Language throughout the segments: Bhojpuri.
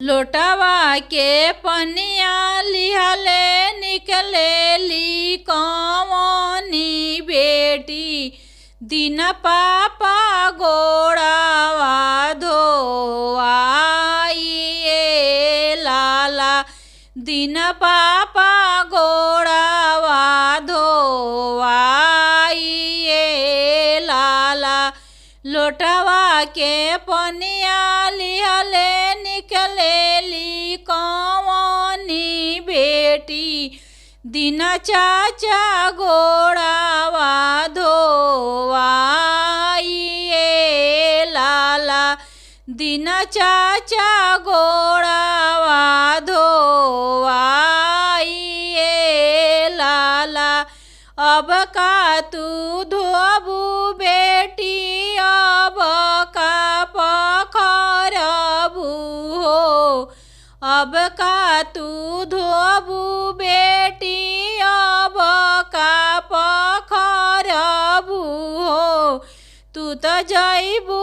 लोटावा के पनिया लिहले निकलेली कवनी बेटी दिन पापा गोड़ावा धोआइए लाला दिन पापा गोड़ावा धोआइए लाला लोटावा के पनिया लिहले निकलेली कवनी बेटी दिन चाचा गोड़ावा धोआइए लाला दिन चाचा गोड़ावा धोआइए लाला अब का तू धोबू बेटी अब का पखरबू हो अब का तू धोबू बेटी अब का पखरबू हो तू तो जइबू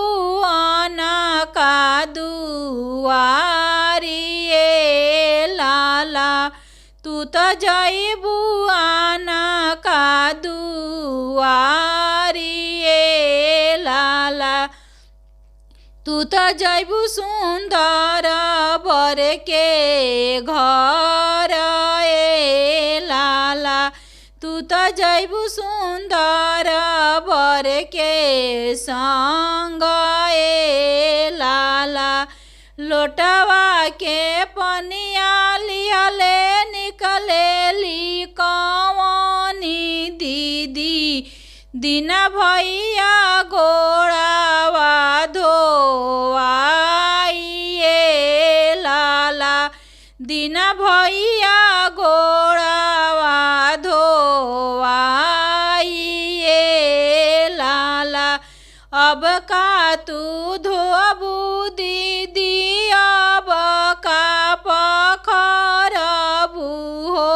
अनका दुआरिए लाला तू तो जइबू अनका दुआरिए लाला तू तो जइबू सुंदर बर के घर ए लाला तू तो जइबू सुंदर बर के संग ए लाला लोटवा के पनिया लिहले निकलेली कवनी दीदी दिन भैया गोड़ावा धोआइए लाला दिन भैया गोड़ावा धोआइए लाला अब का तू धोबू दीदी अब का पखरबू हो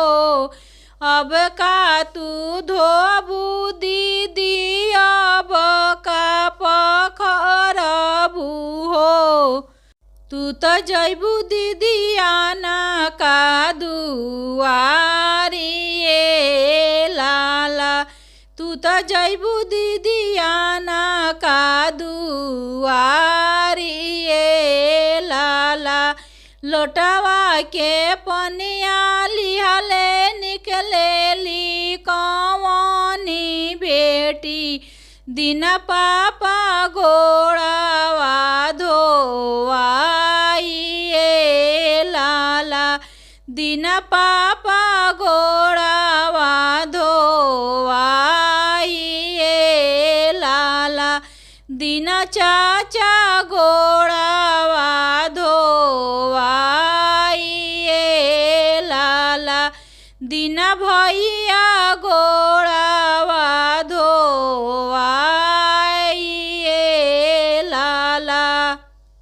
अब का तू धोबू दीदी अब का पखरबू हो तू तो जइबू दीदी आना का दुआरिए लाला तू तो जइबू दीदी आना का दुआरिए लाला लोटावा के पनिया लिहले निकलेली कवनी बेटी दिन पापा गोड़ावा धोआइए लाला दिन पापा गोड़ावा धोआइए लाला दिन चाचा गोड़ावा धोआइए लाला दिन भैया